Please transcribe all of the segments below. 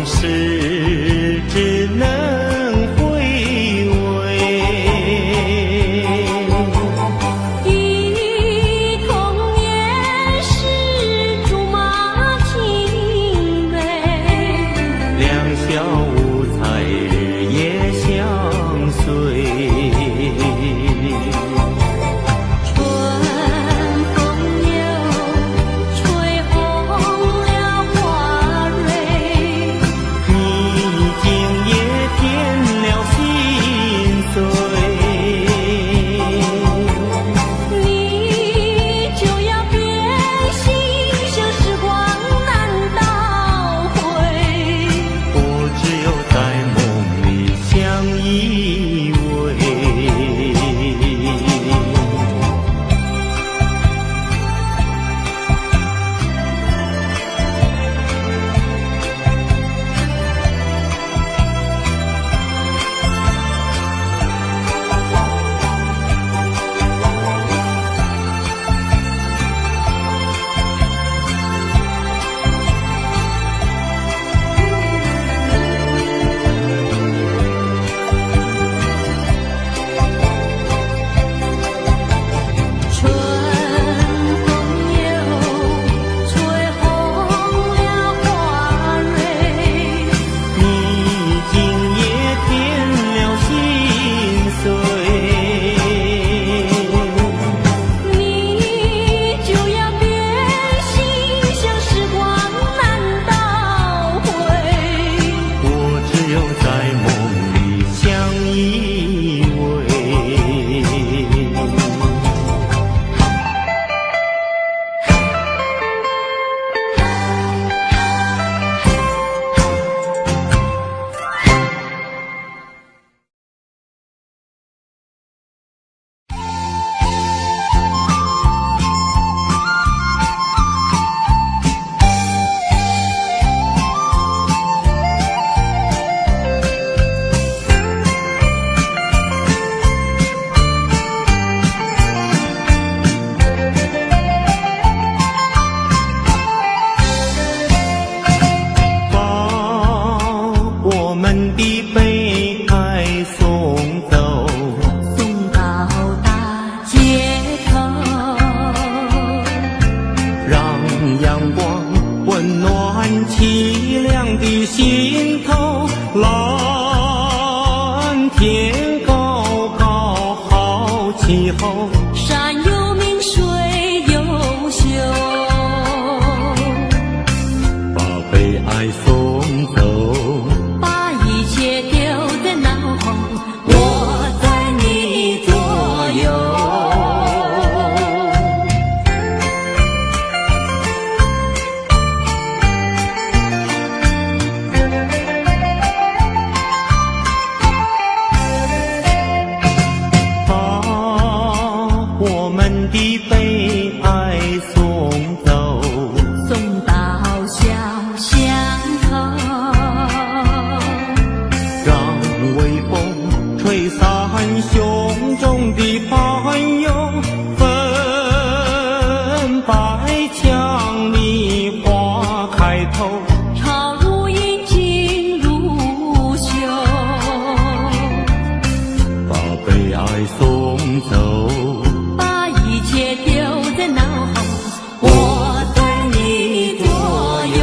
时只能回味。忆童年时竹马青梅，两小无猜日夜相随。春风又吹红了花蕊，你今夜添了心碎，你就要变心，像时光难倒回。我只有在梦里相依偎。春风又吹红了花蕊，你今夜添了心碎，你就要变心，像时光难倒回。我只有在梦里相依偎。把我们的悲哀送走，送到大街头，让阳光温暖凄凉的心头。蓝天高高好气候，山有名水有秀，把悲哀送走。把一切丢在脑后，我在你左右。把我们的悲哀送走，送到小巷口，让微风吹散胸中的烦忧，粉白墙里花开头，朝如饮尽如休，把悲哀送走。把一切丢在脑后，我在你左右。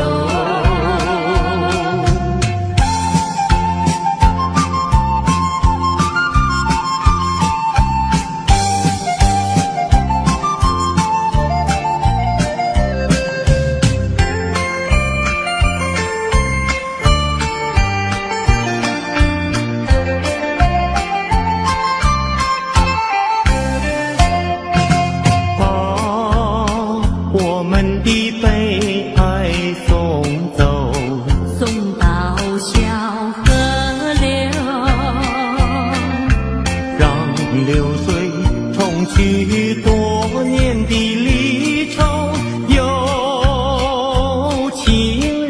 把我们的悲哀送走，送到小河流，让流水冲去多年的离愁。有情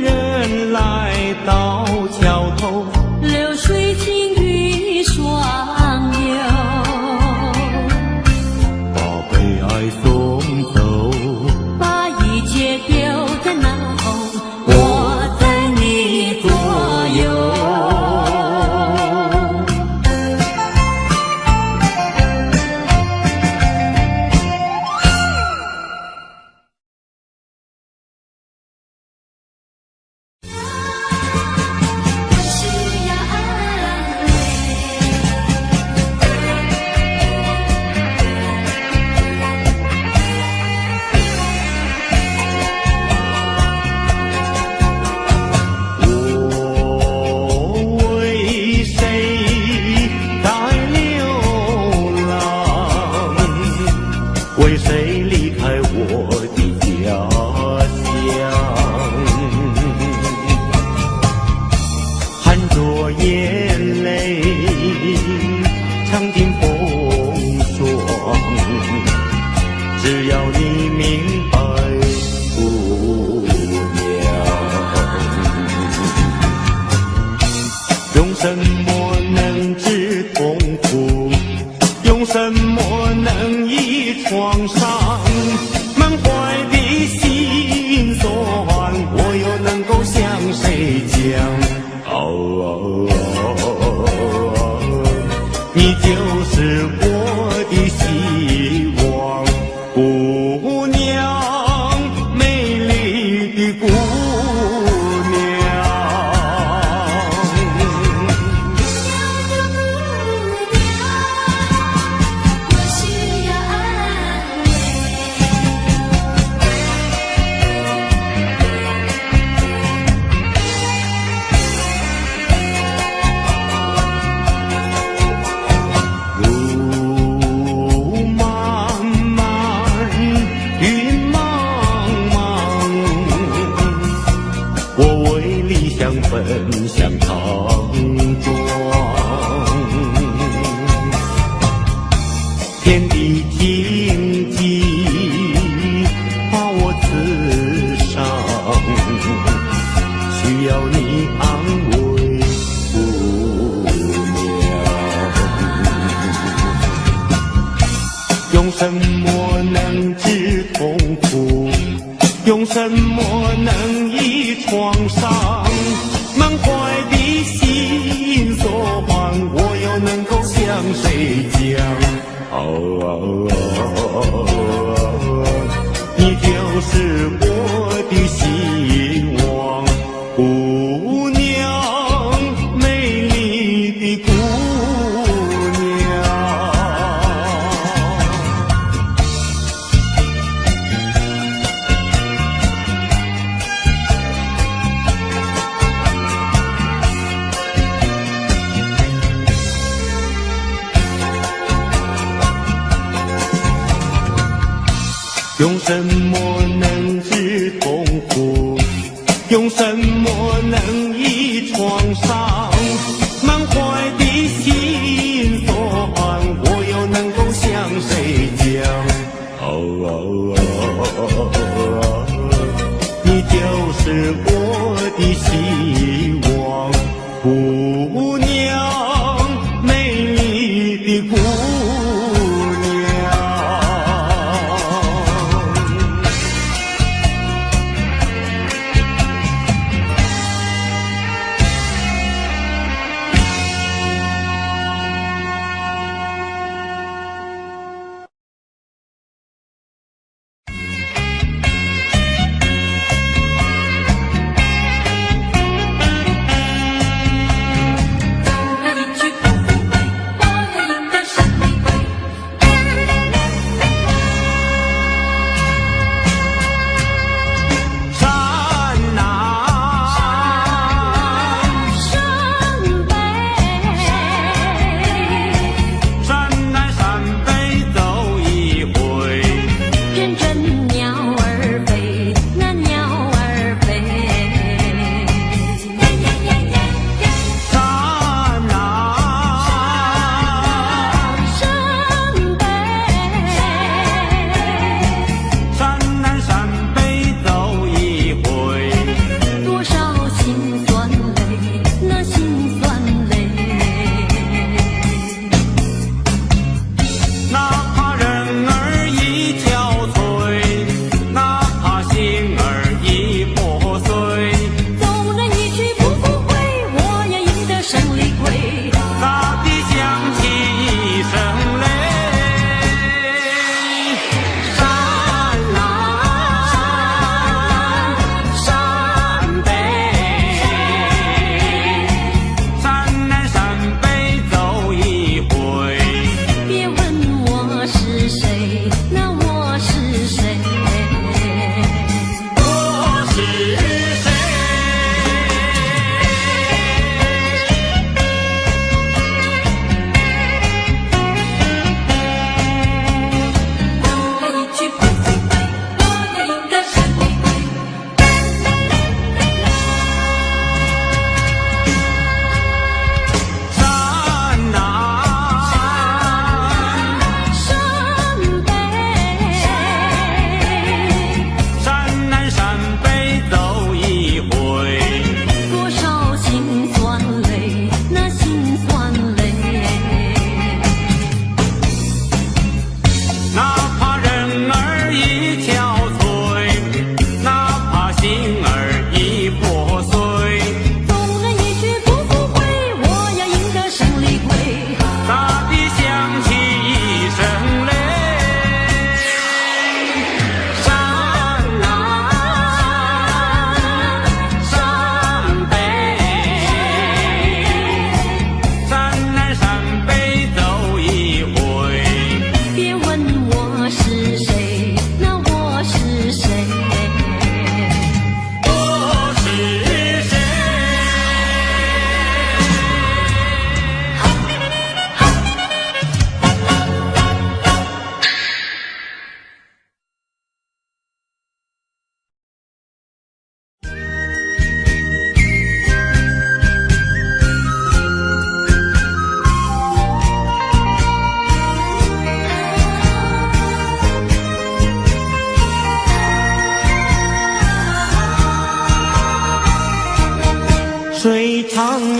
人来到桥头，流水晴雨双流，把悲哀送走。把一切丢在脑后，我在你左过眼泪，尝尽风霜。只要你明白，姑娘，用什么能治痛苦？用什么能医创伤？满怀的心酸，我又能够向谁讲？你就是我的希望，姑娘，美丽的姑娘。我需要安路漫漫，云茫茫，我为理想奔向莽撞。天地荆棘把我刺伤，需要你安慰，姑娘。用什么能治痛苦？用什么能医创伤？满怀的心酸，我又能够向谁讲？你就是我的希望，姑娘，美丽的姑娘。用什么能治痛苦？用什么能医创伤？满怀的心酸，我又能够向谁讲？你就是我的希望，姑娘，美丽的姑娘。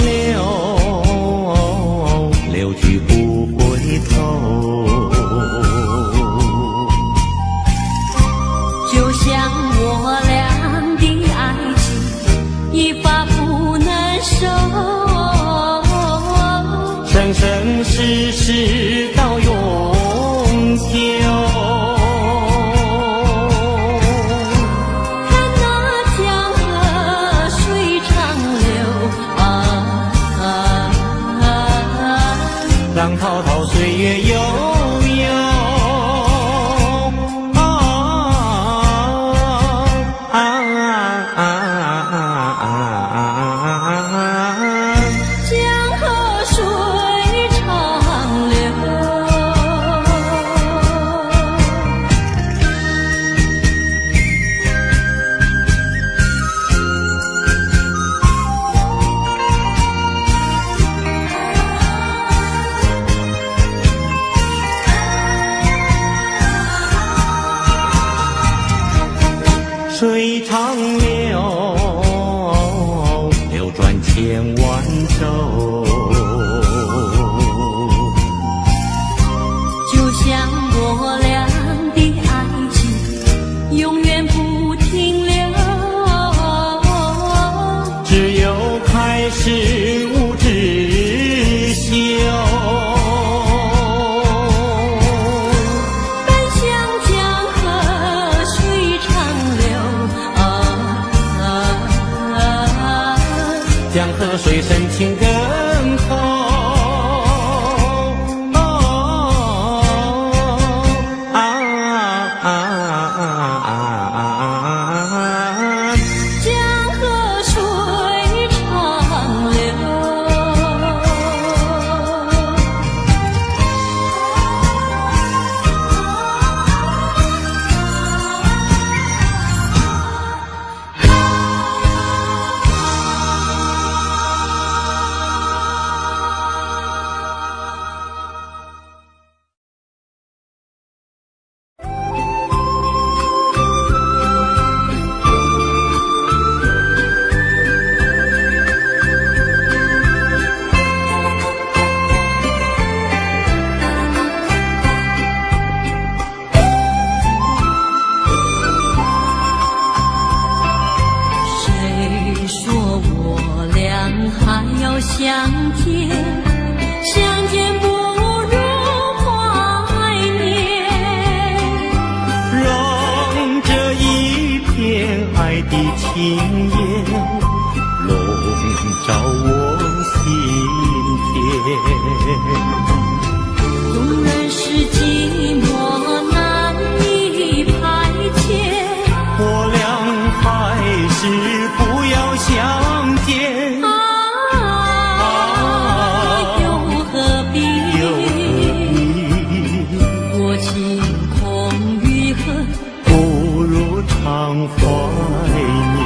流，流去不回头。就像我俩的爱情，一发不能收，生生世世到永久。看那江河水长流，浪滔滔，岁月悠悠。江河水长流。水长流，流转千万洲。就像我俩的爱情，永远不停留。只有开始无止休。奔向江河水长流，江河水深情更厚。江河水长流。谁说我俩还要相见？相见不如怀念。让这一片爱的情焰笼罩我心田。纵然是寂寞难以排遣，我俩还是不要相见。又何必多情空余恨，不如常怀念。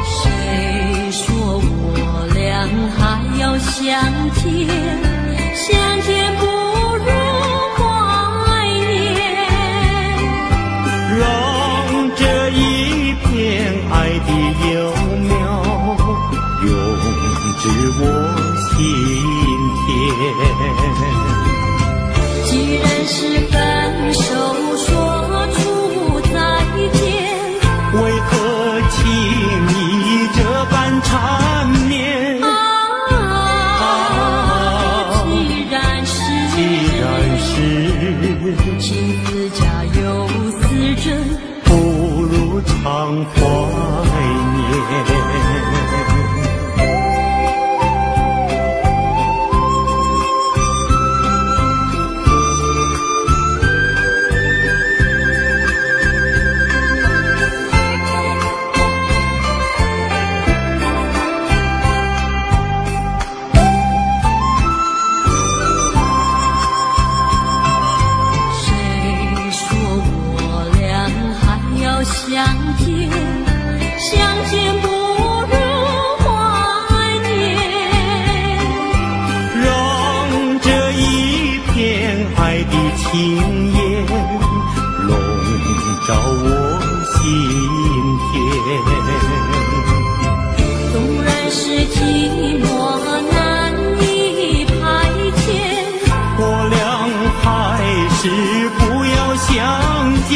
谁说我俩还要相见？相见不如怀念。让这一片爱的幼苗永植我心田。既然是分手，说出再见，为何轻易这般缠绵？既然是情字家有丝针，不如常怀念。谁的情颜笼罩我心田。纵然是寂寞难以排遣，我俩还是不要相见。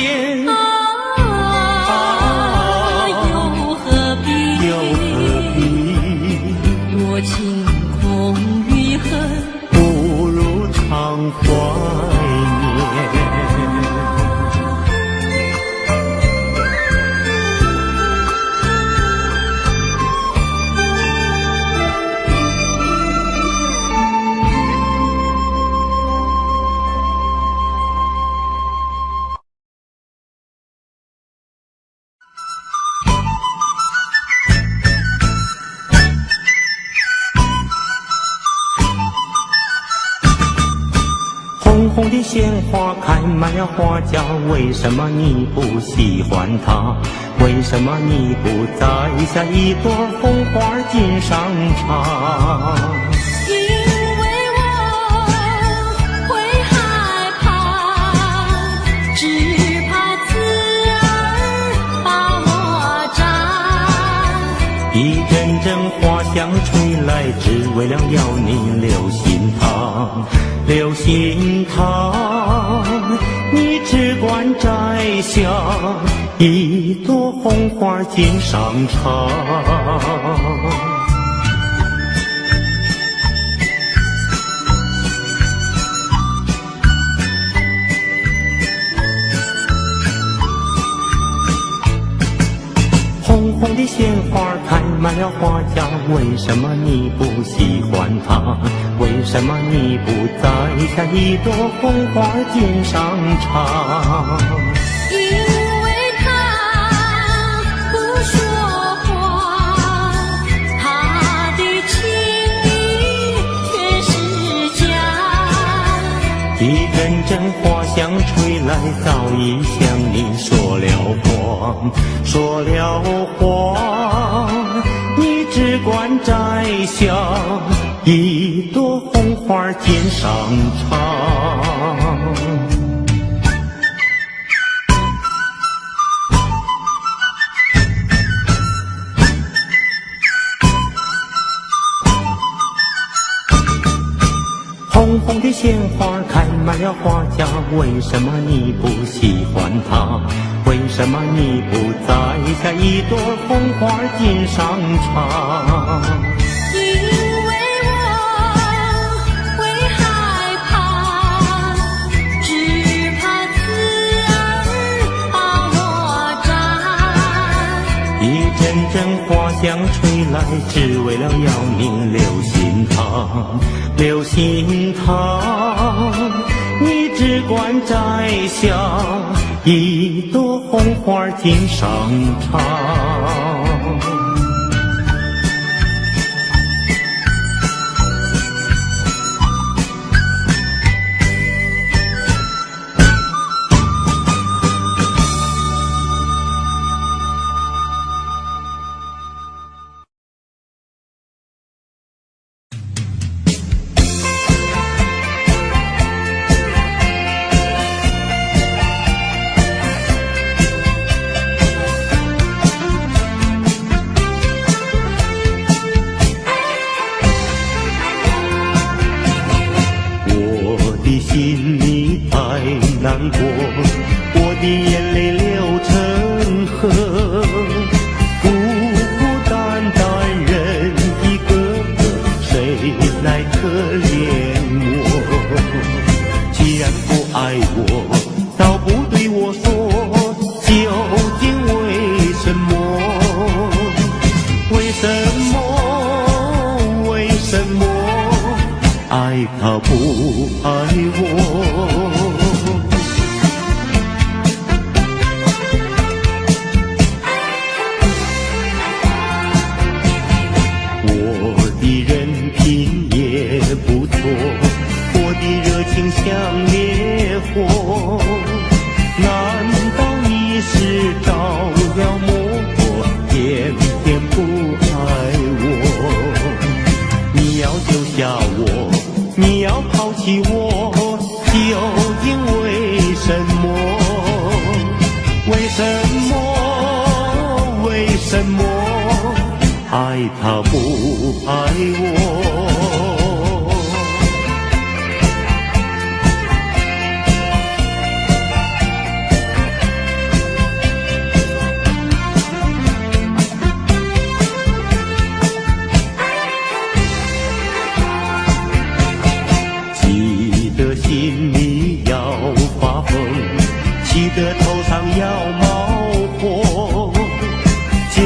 又何必多情空余恨，不如常怀念。红红的鲜花开满了花架，为什么你不喜欢它？为什么你不摘下一朵红花锦上插？因为我会害怕，只怕刺儿把我扎。一阵阵花香吹来，只为了要你留心它。留心它，你只管摘下一朵红花锦上插。红红的鲜花开满了花架，为什么你不喜欢它？为什么你不摘下一朵红花锦上插？因为他不说话，他的情意却是假。一阵阵花香吹来，早已向你说了谎，说了谎。你只管摘下一朵红花锦上插。红红的鲜花开满了花架，为什么你不喜欢它？为什么你不摘下一朵红花锦上插？因为我会害怕，只怕刺儿把我扎。一阵阵花香吹来，只为了要你留心它。留心它，你只管摘下一朵红花锦上插。心里太难过，我的眼泪流成河，孤孤单单人一个，谁来可怜我？既然不爱我，倒不对我说，究竟为什么？为什么？为什么？爱他不爱我？我的人品也不错，我的热情像烈火，难道你是着了魔，偏偏不爱我？你要丢下我，你要抛弃我，究竟爱他不爱我。记得心里要发疯，记得头上要冒火。假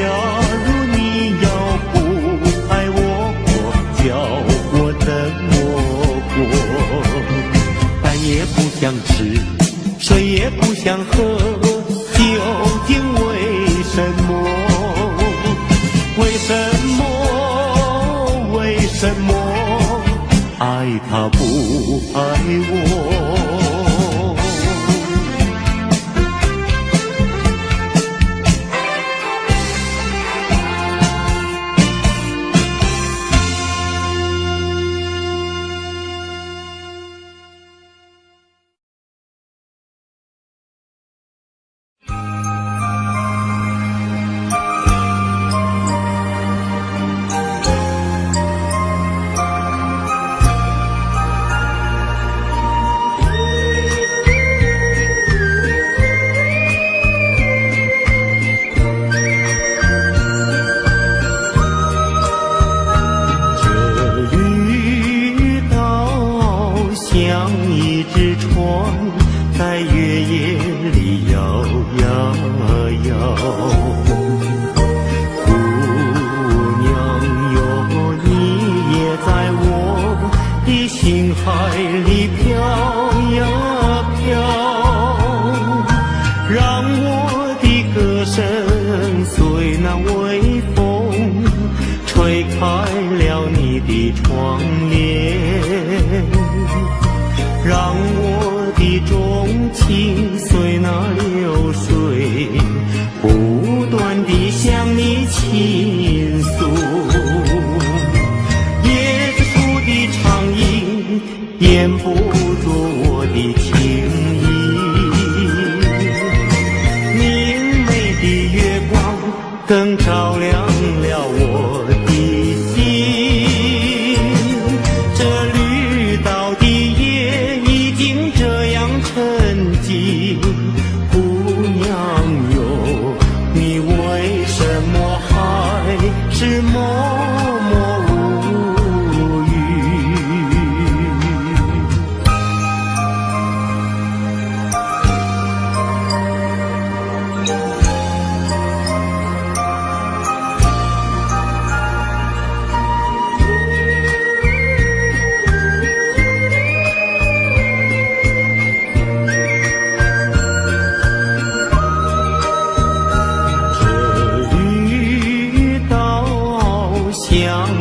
如你要不爱我，叫我怎么过？饭也不想吃，水也不想喝，究竟为什么？为什么？为什么？爱他不爱我？像一只船在月夜里摇呀摇，姑娘哟，你也在我的心海里飘呀飘，让我的歌声随那微风吹开了你的窗帘，让我的钟情随那流水不断地向你倾诉。椰子树的长影掩不住我的情意，明媚的月光更照亮了我的心。这绿岛的夜已经这样沉寂，姑娘哟，你为什么还是默默无语？像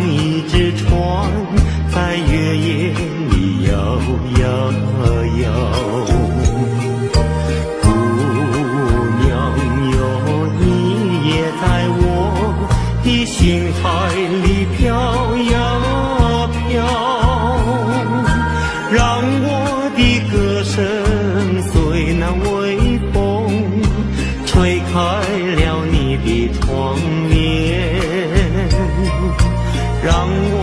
一只船在月夜里摇呀摇，姑娘哟，你也在我的心海里飘呀飘，让我的歌声随那微风吹开了你的窗帘，让我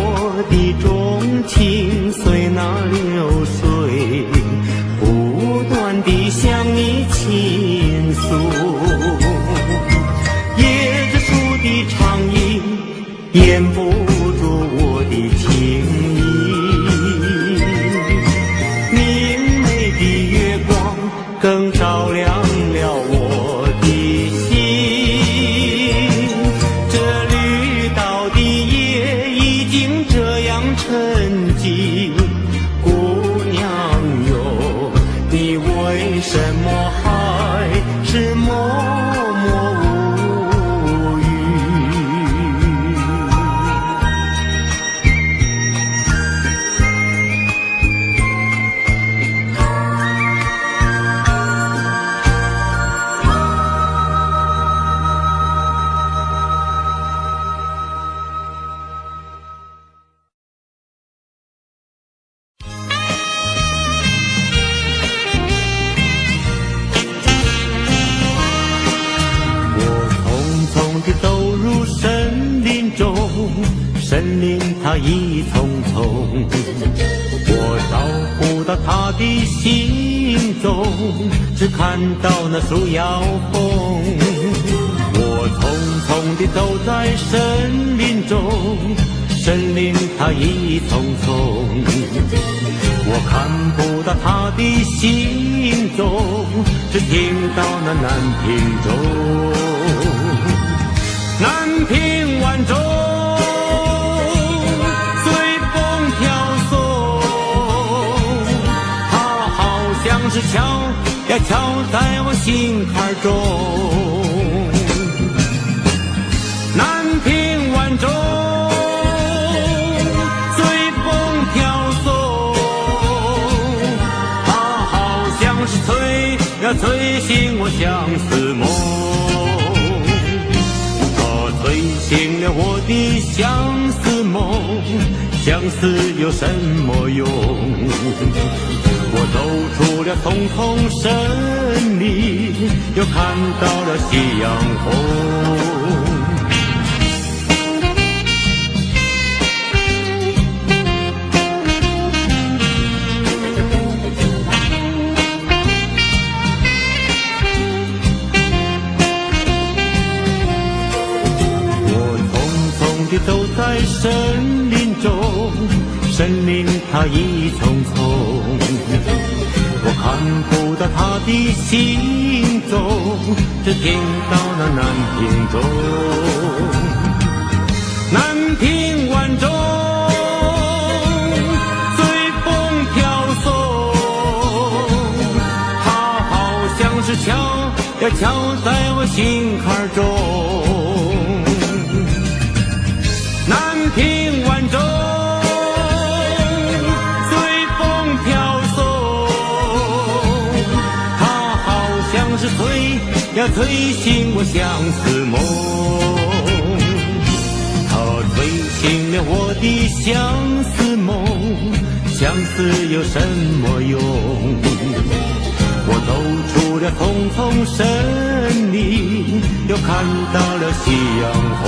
的钟情随那流水不断地向你倾诉。椰子树的长影掩不住我的情意，明媚的月光更照亮了我的心。这绿岛的夜已经这样沉寂，姑娘哟，你为什么还是默默无语？它一丛丛，我找不到它的行踪，只看到那树摇风。我匆匆地走在森林中，森林它一丛丛，我看不到它的行踪，只听到那南屏钟。南屏晚钟随风飘送，它好像是敲呀敲在我心坎中。南屏晚钟随风飘送，它好像是催呀催醒我相思梦，它催醒了我的相思梦，相思有什么用？我走出了丛丛森林，又看到了夕阳红。走在森林中，森林它一丛丛，我看不到它的行踪，只听到那南屏钟。南屏晚钟随风飘送，它好像是敲呀敲在我心坎中。南屏晚钟随风飘送，它好像是催呀催醒我相思梦，它催醒了我的相思梦，相思有什么用？我走出了丛丛森林，又看到了夕阳红。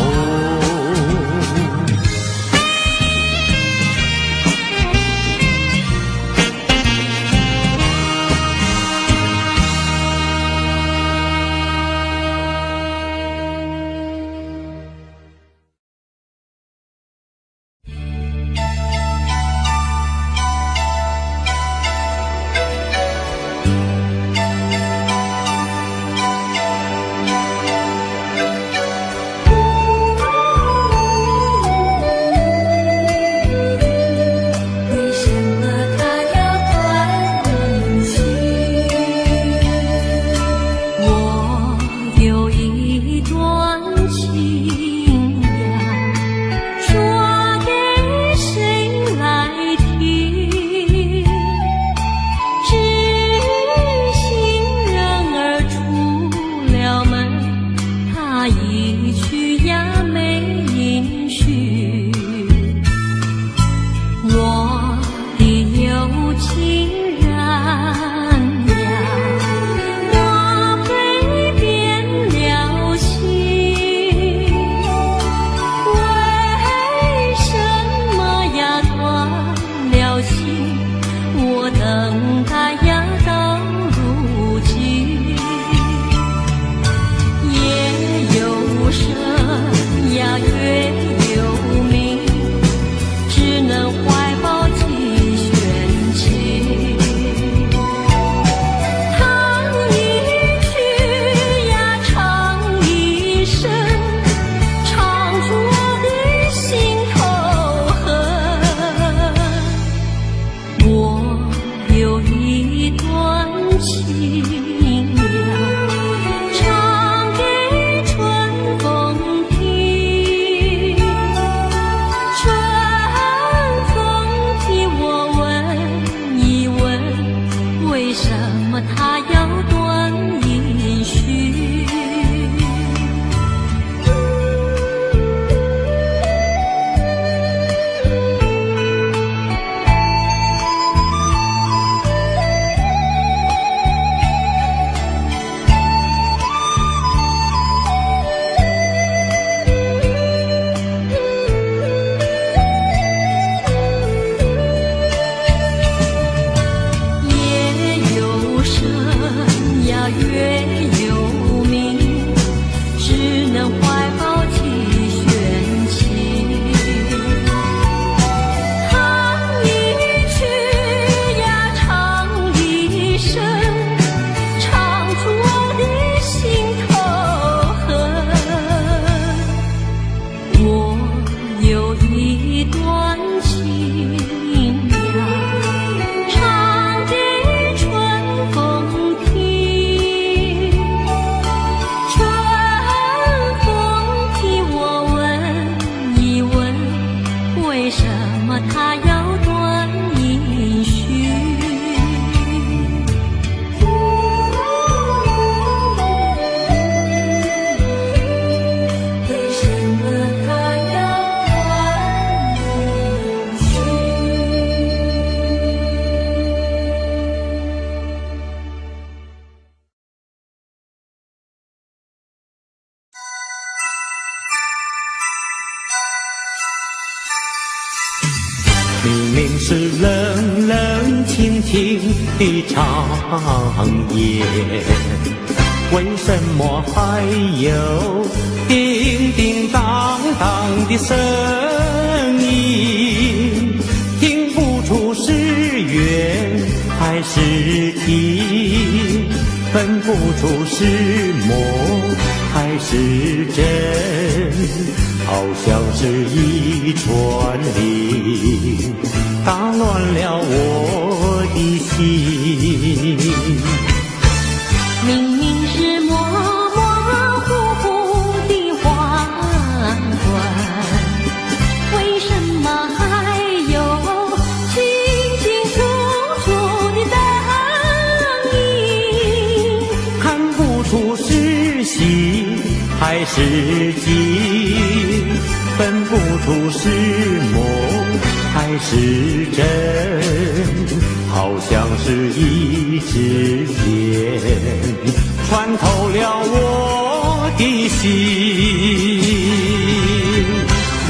轻的长夜，为什么还有叮叮当当的声音？听不出是缘还是情，分不出是梦还是真，好像是一串铃打乱了我的心。明明是模模糊糊的黄昏，为什么还有清清楚楚的灯影？看不出是喜还是惊，分不出是梦还是真，好像是一支箭穿透了我的心。窗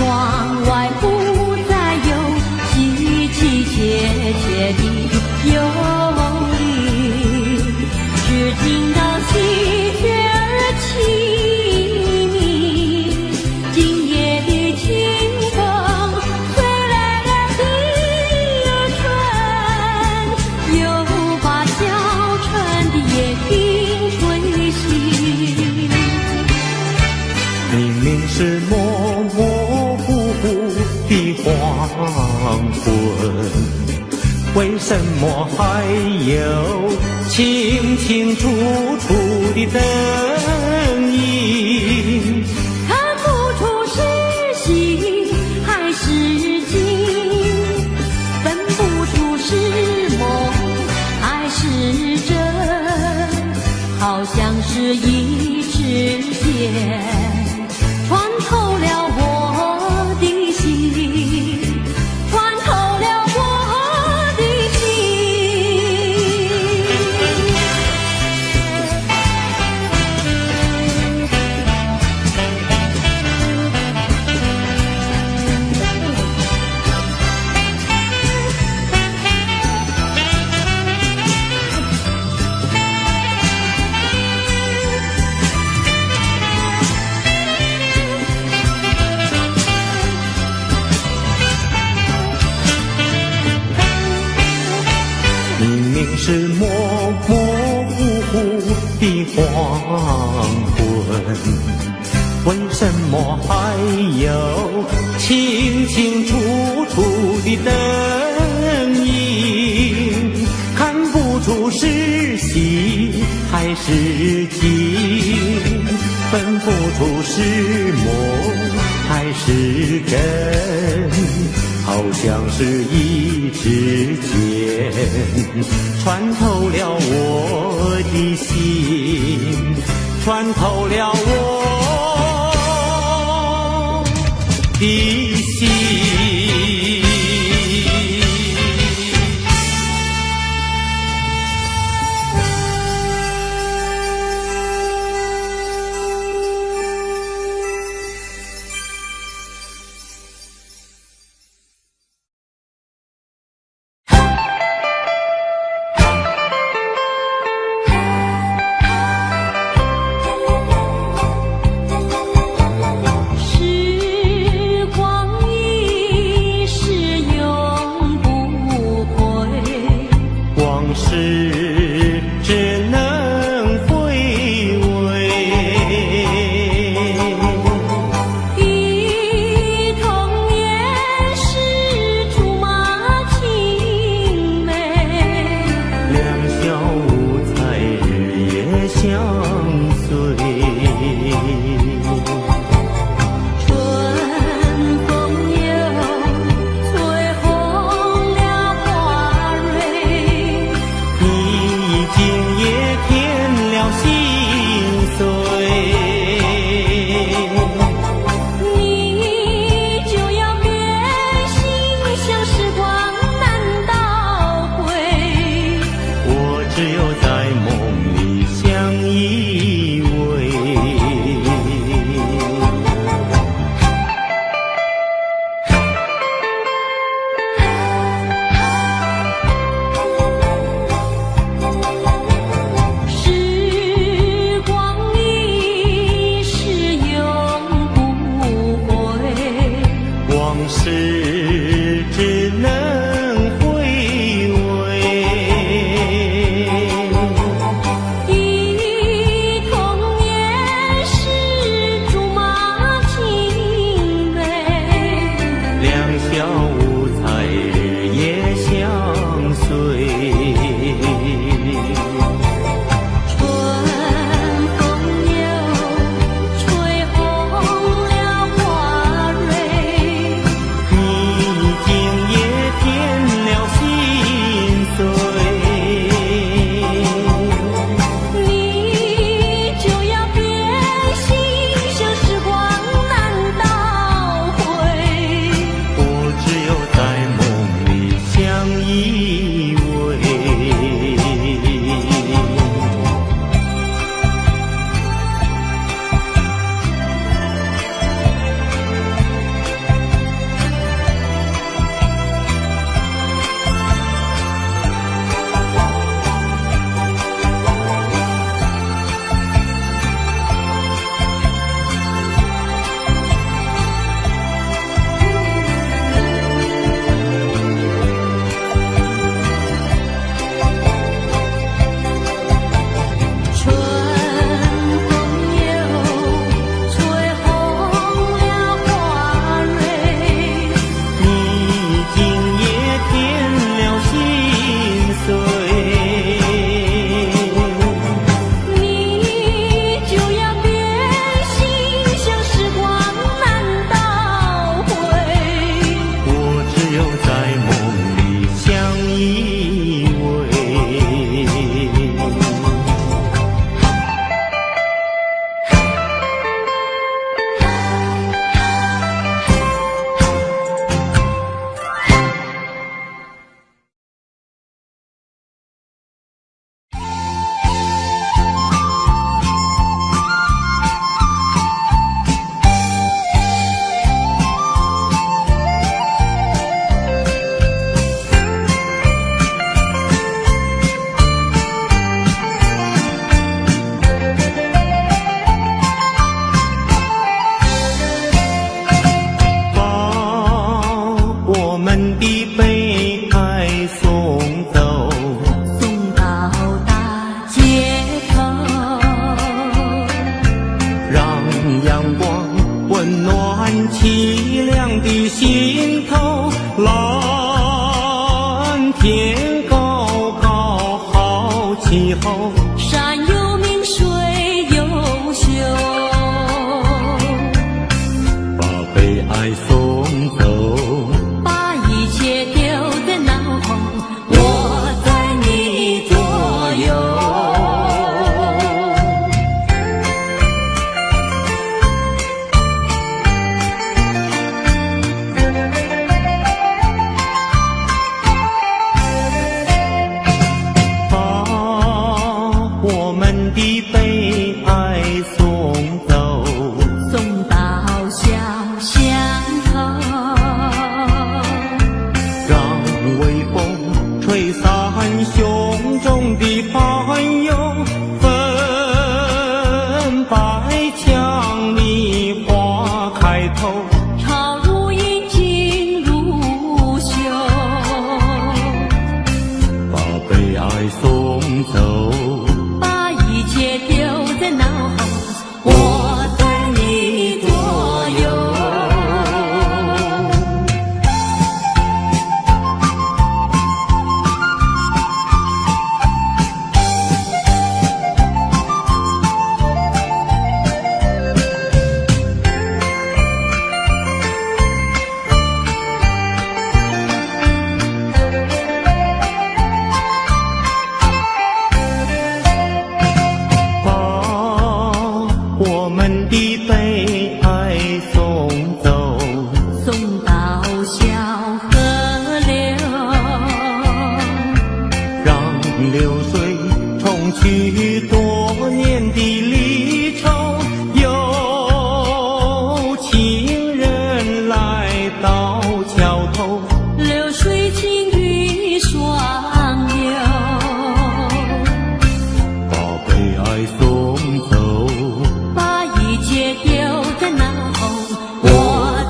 外不再有凄凄切切的幽灵，只听到喜鹊儿凄鸣。今夜的清风吹来了第二春，又把小船的夜莺吹醒。明明是模模糊糊的黄昏，为什么还有清清楚楚的灯影？看不出是喜还是惊，分不出是梦还是真，好像是一支箭穿透了我的心，穿透了我的心。明明是模模糊糊的黄昏，为什么还有清清楚楚的灯影？看不出是喜还是惊，分不出是梦还是真，好像是一支箭穿透了我的心，穿透了我的心。时光一逝永不回，往事只能回味，忆童年时竹马青梅，两小无猜日夜相随。春风又吹红了花蕊，你气候，山有名，水有秀，把悲哀送走，把一切丢在脑后，我在你左右。的悲哀送走，送到小巷头，让微风吹散胸中的烦忧，粉白墙里花开头，朝如银，金如绣，把悲哀送走，一切丢在脑后，我在你左右。我们的悲哀送走，送到小河流，让流水冲去多年的离愁，有情人来到桥头，流水轻于双流，把悲哀送走，一切丢在脑后，我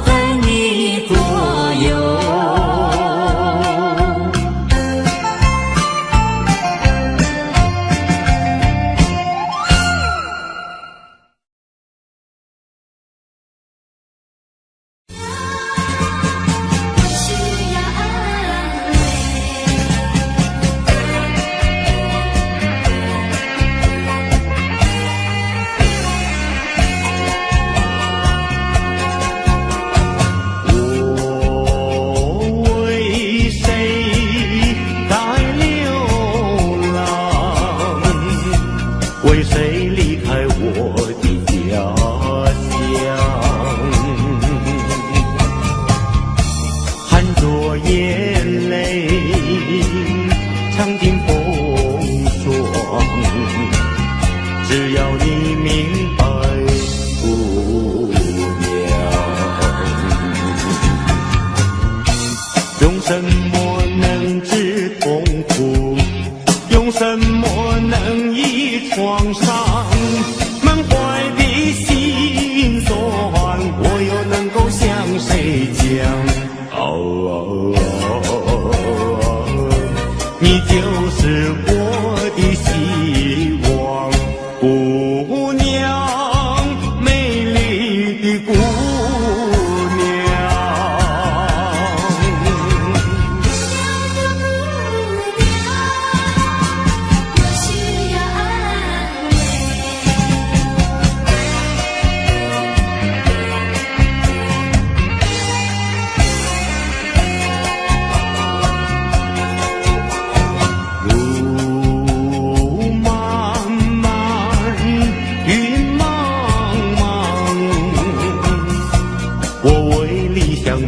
在你左右。为谁离开我的家乡？含着眼泪，尝尽风霜。只要你明白，姑娘，用什么能治痛苦？用什么能医创伤？满怀的心酸，我又能够向谁讲？你就是我的希望，姑娘，美丽的姑娘。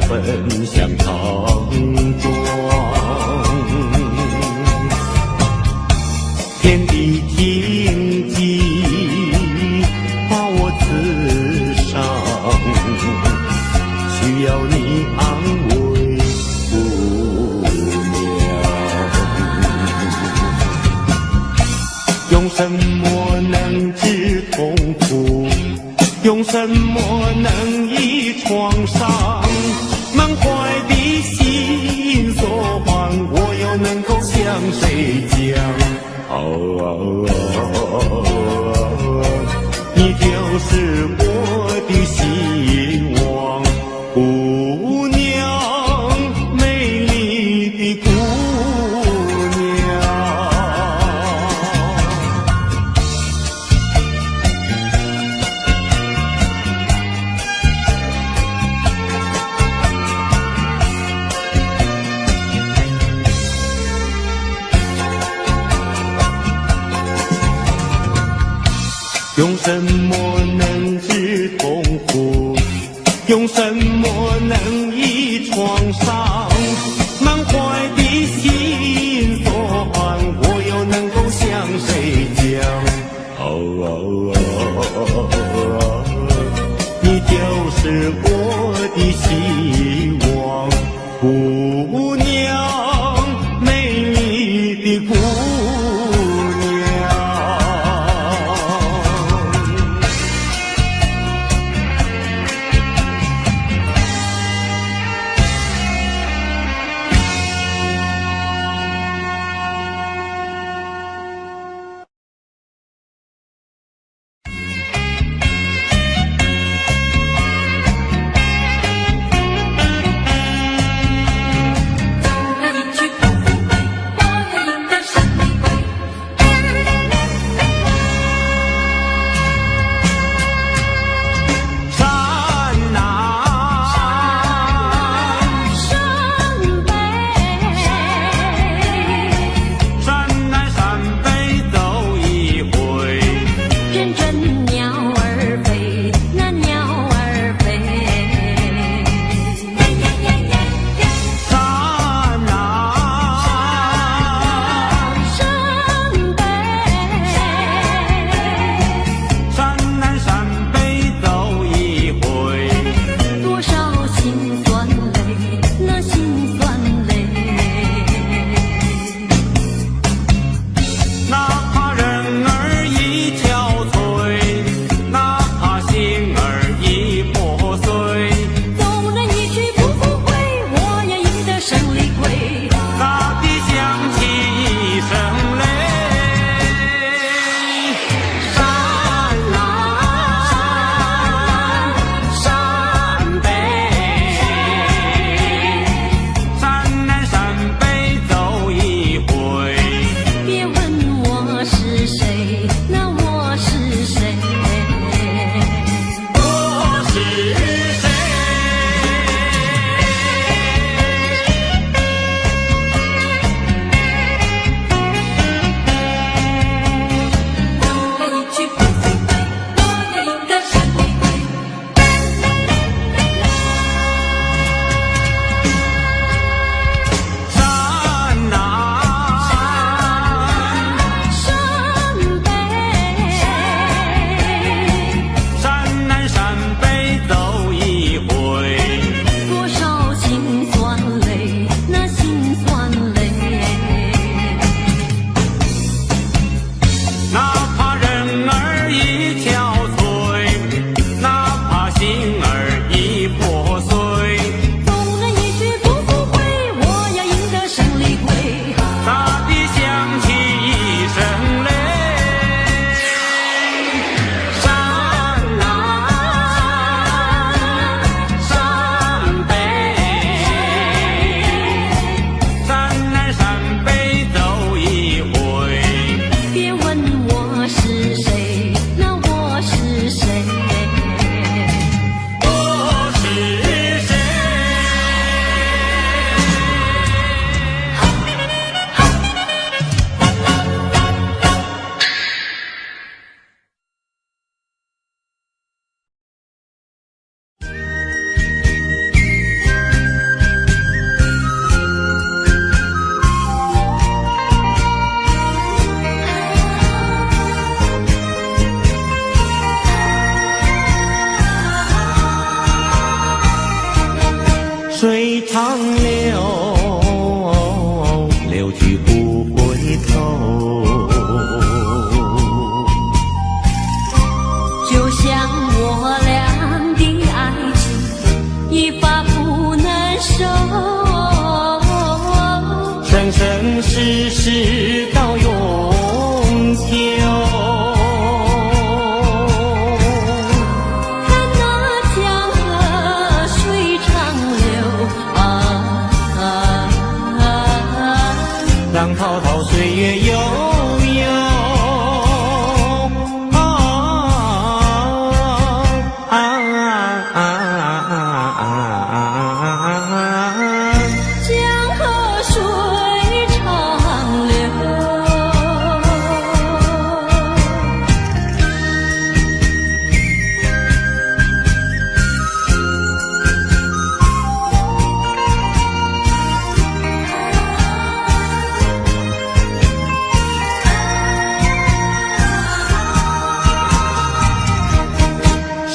奔向长庄，天地听记，把我刺伤，需要你安慰，姑娘。用什么能治痛苦？用什么能医创伤？满怀的心酸，我又能够向谁讲？你就是我的希望，姑娘，美丽的姑娘。用什么能治痛苦？用什么能医创伤？满怀的心酸，我又能够向谁讲？你就是我的希望，姑娘，美丽的姑娘。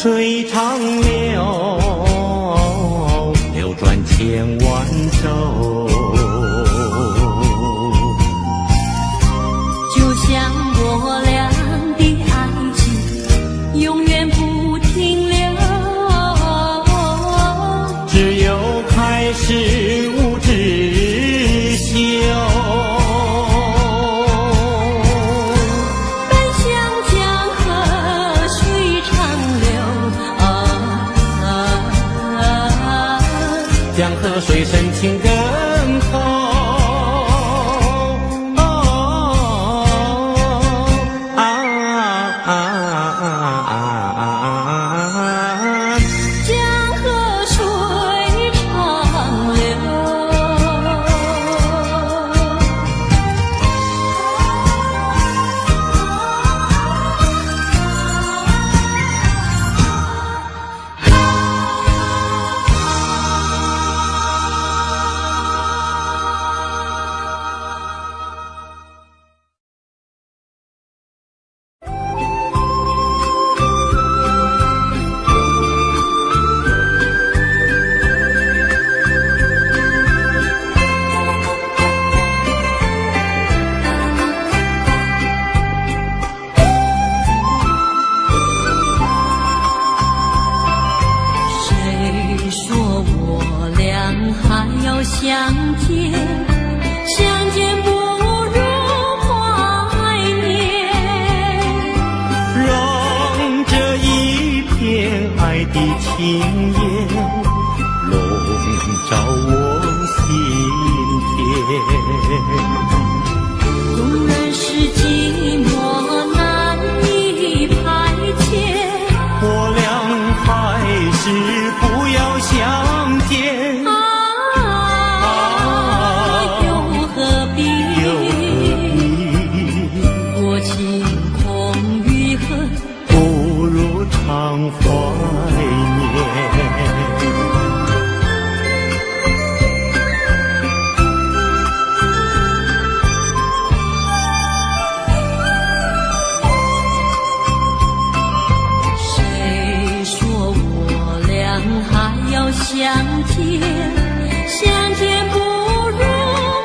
水长流，流转千万洲。就像我俩的爱情，永远不停留。只有开始无止休。江河水深情更厚，江河水长流。相见，相见不如怀念。让这一片爱的情焰笼罩我心田。纵然是寂寞难以排遣，我俩还是不要相见。常怀念。谁说我俩还要相见？相见不如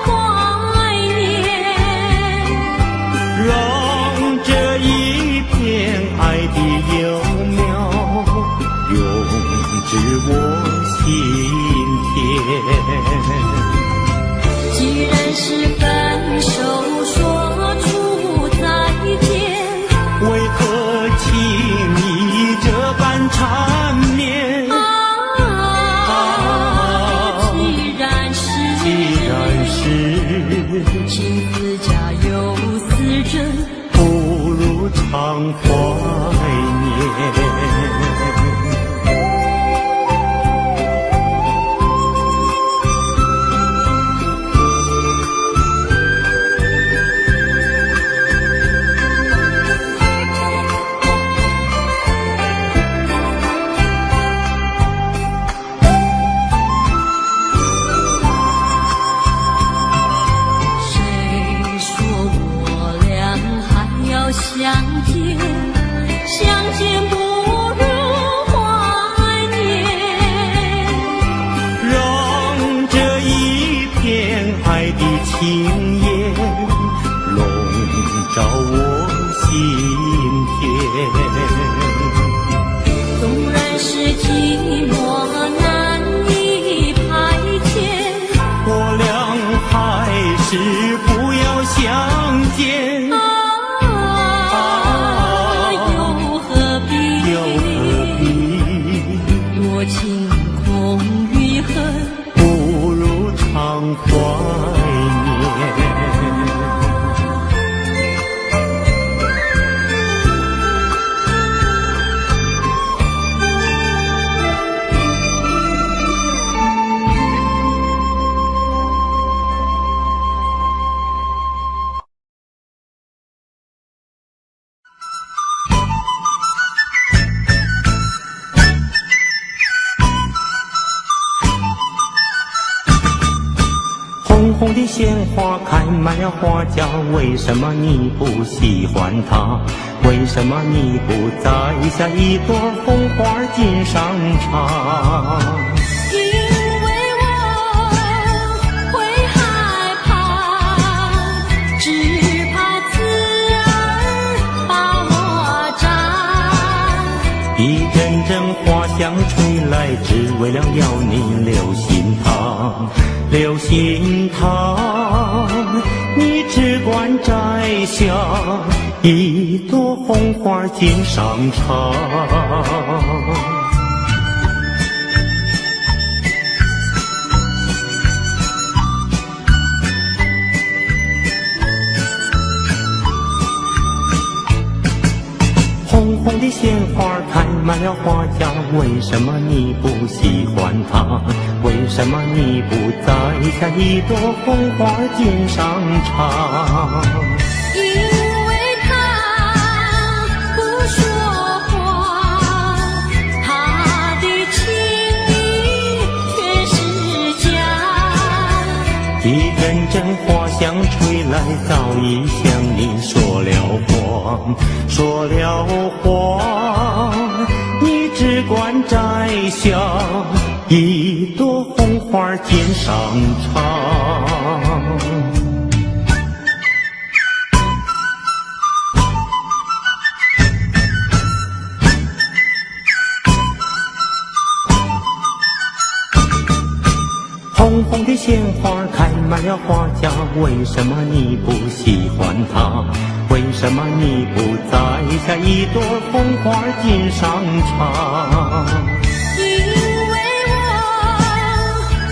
怀念。让这一片爱的幼永至我心田。既然是分手，说出再见，为何轻易这般缠绵？既然是情字家有丝针，不如常怀念。相见，相见不如怀念。让这一片爱的情焰笼罩我心田。纵然是寂寞难以排遣，我俩还是不要相见。多情空余恨，不如常怀念。红红的鲜花开满了花轿，为什么你不喜欢它？为什么你不摘下一朵红花锦上插？因为我会害怕，只怕刺儿把我扎。一阵阵花香吹来，只为了要你留心它，留心它，你只管摘下一朵红花锦上插。红红的鲜花开满了花轿，为什么你不喜欢它？为什么你不摘下一朵红花锦上插？因为他不说话，他的情意却是假。一阵阵花香吹来，早已向你说了谎，说了谎，你只管摘下一朵红花锦上插。红红的鲜花开满了花轿，为什么你不喜欢它？为什么你不摘下一朵红花锦上插？因为我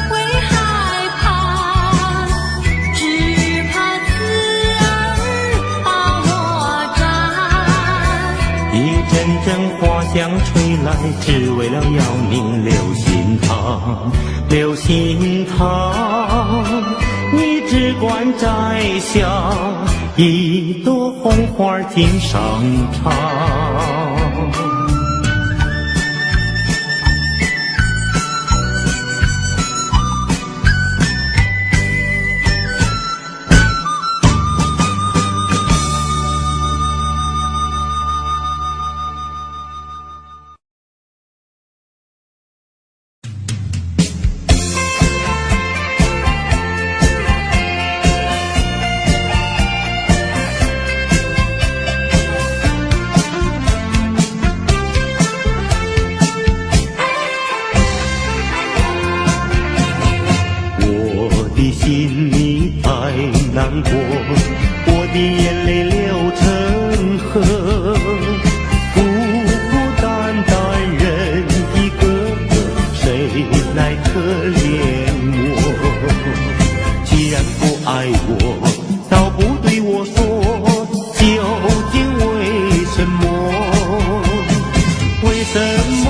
会害怕，只怕刺儿把我扎。一阵阵花香吹来，只为了要你留心它，留心它，你只管摘下一朵红花锦上插。心里太难过，我的眼泪流成河，孤孤单单人一个，谁来可怜我？既然不爱我，倒不对我说，究竟为什么？为什么？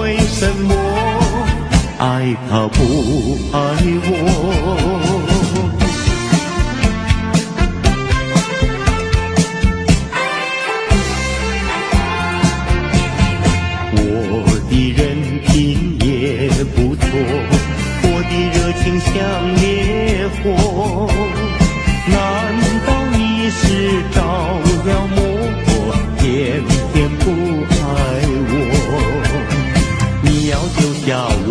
为什么？爱他不爱我？我的人品也不错，我的热情像烈火，难道你是着了魔，偏偏不爱我？你要丢下我，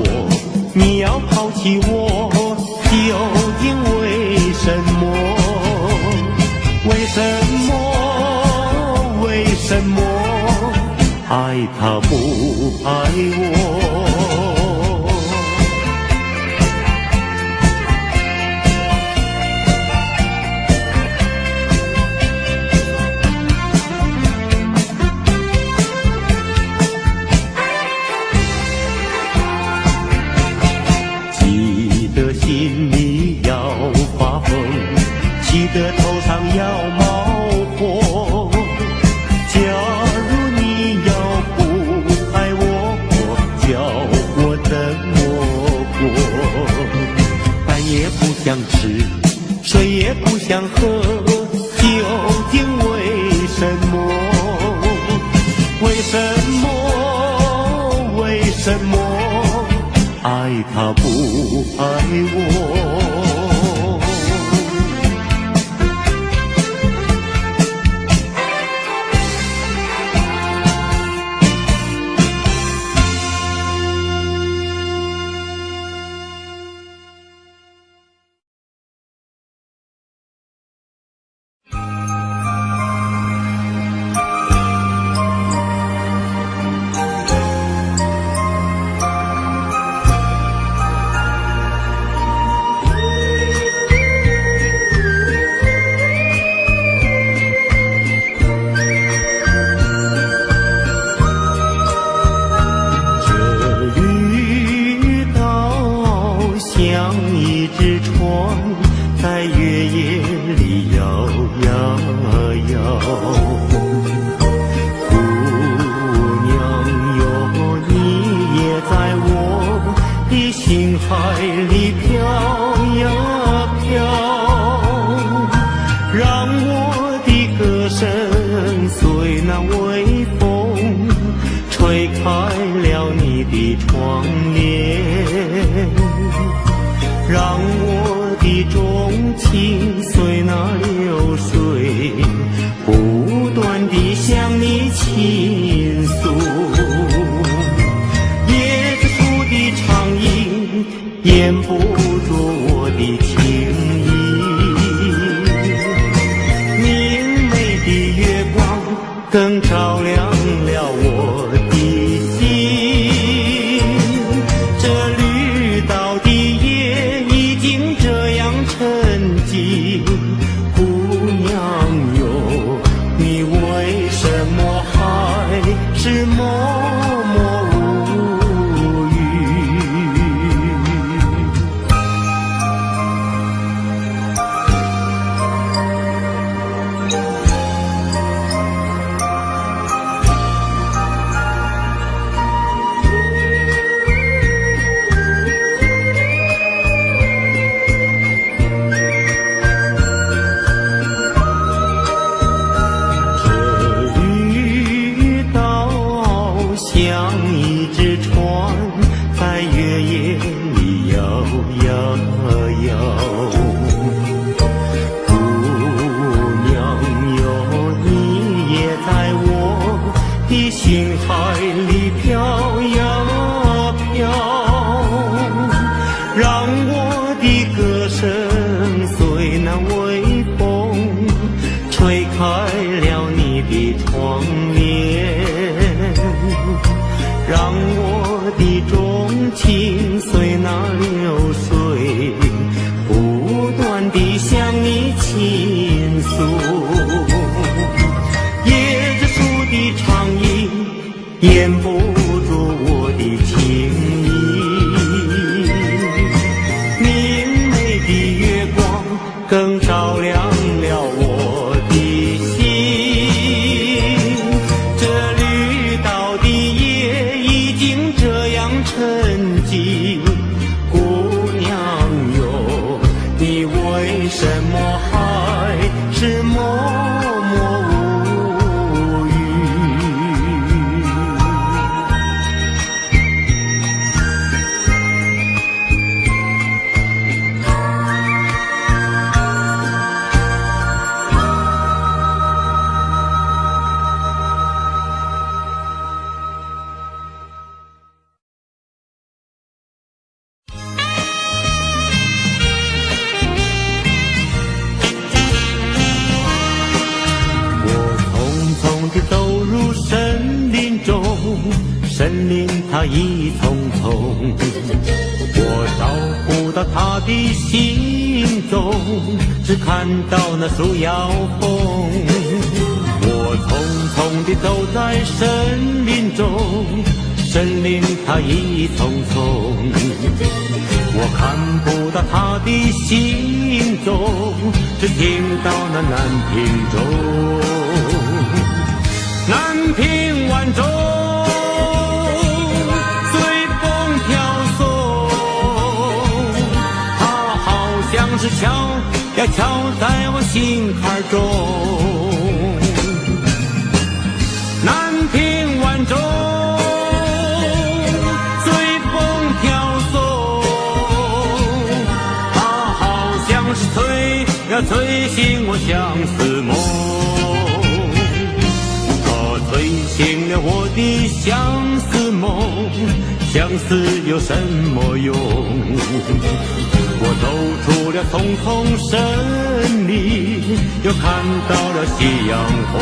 你要抛弃我，究竟为什么？为什么？为什么？爱他不爱我？心里要发疯，气得头上要冒火。假如你要不爱我，叫我怎么过？饭也不想吃，水也不想喝，究竟为什么？为什么？为什么？爱他不爱我？身随那微风吹开了你的窗帘，让我的钟情随那流水不断地向你倾诉。椰子树的长影掩不住我的情意，明媚的月光更照亮了我的心。这绿岛的夜已经这样沉寂，姑娘哟，你为什么还是默默无语？像一只船在月夜里摇呀摇，姑娘哟，你也在我的心海里飘呀飘，让我的歌声随那微风吹开了你的窗帘，让我的钟情随那流水不断地向你倾诉。椰子树的长影掩不住我的情意，明媚的月光更照亮了我的心。这绿岛的夜已经这样沉寂，姑娘哟，你为什么还是默默无语？走入森林中，森林它一丛丛，我找不到它的行踪，只看到那树摇风。我匆匆地走在森林中，森林它一丛丛，我看不到它的行踪，只听到那南屏钟。南屏晚钟随风飘送，它好像是敲呀敲在我心坎中。南屏晚钟随风飘送，它好像是催呀催醒我相思梦，催醒了我的相思梦，相思有什么用？我走出了丛丛森林，又看到了夕阳红。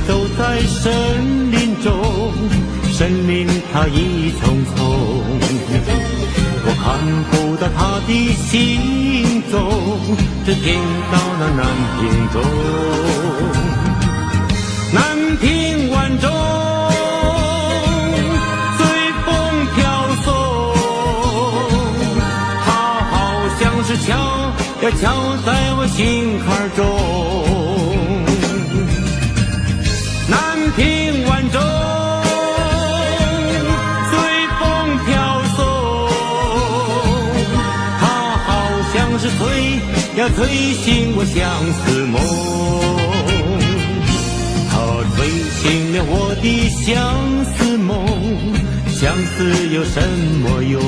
走在森林中，森林它一丛丛，我看不到它的行踪，只听到那南屏钟。南屏晚钟随风飘送，它好像是敲呀敲在我心心坎中。南屏晚钟随风飘送，它好像是催醒我相思梦，它催醒了我的相思梦，相思有什么用？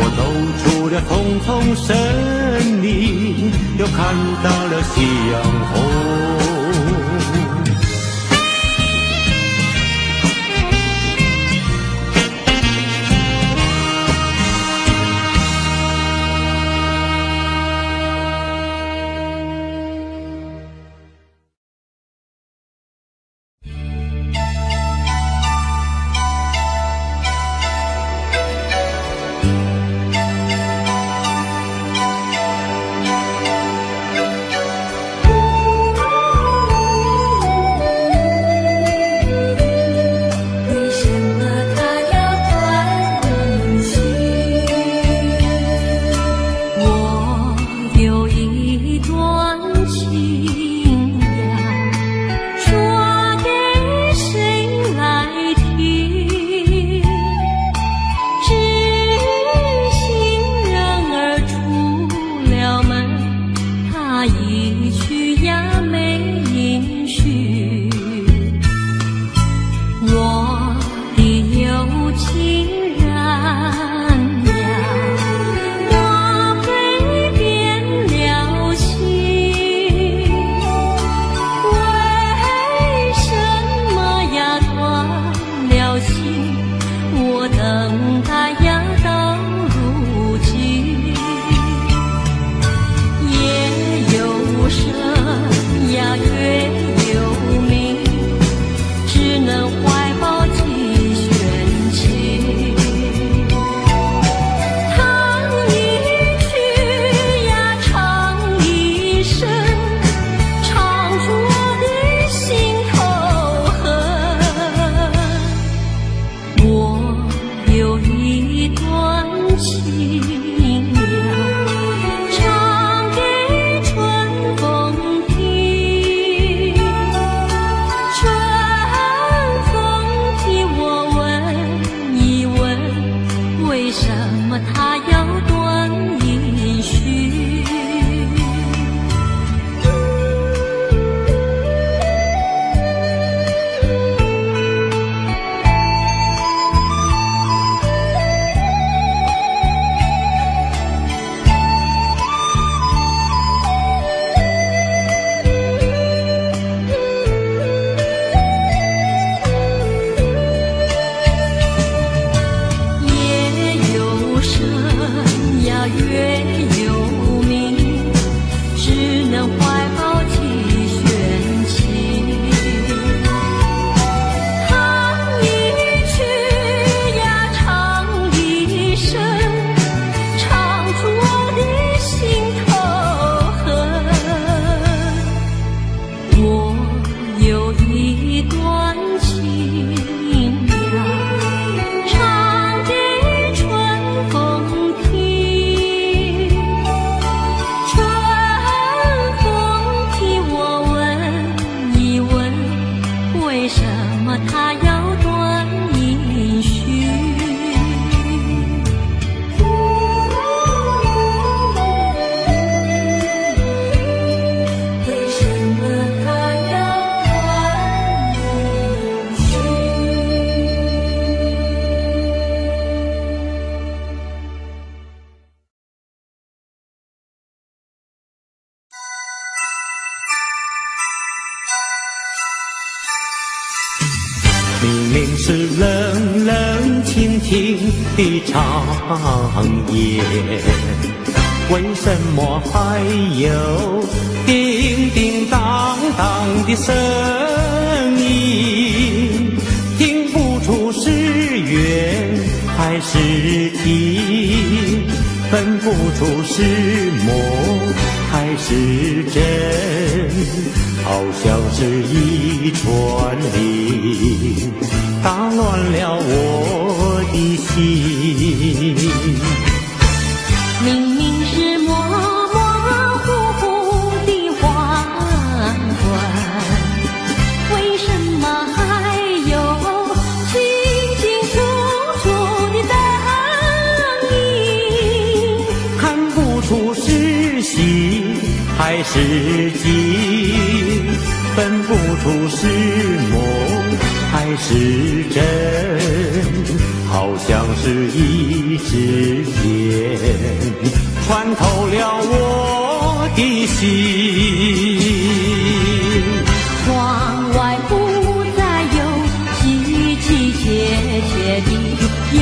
我走出了丛丛森林，又看到了夕阳红。明明是冷冷清清的长夜，为什么还有叮叮当当的声音？听不出是缘还是情，分不出是梦还是真，好像是一串铃打乱了我的心。明明是默默还是景，分不出是梦还是真，好像是一支箭穿透了我的心。窗外不再有凄凄切切的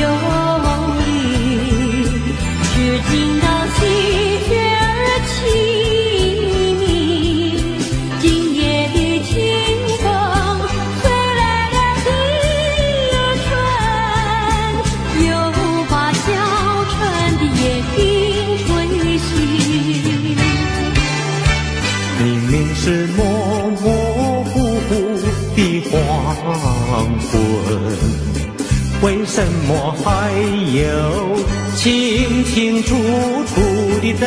忧虑，只听到喜鹊儿齐鸣。今夜的清风吹来了第二春，又把小船的夜莺吹醒。明明是模模糊糊的黄昏，为什么还有清清楚楚的灯？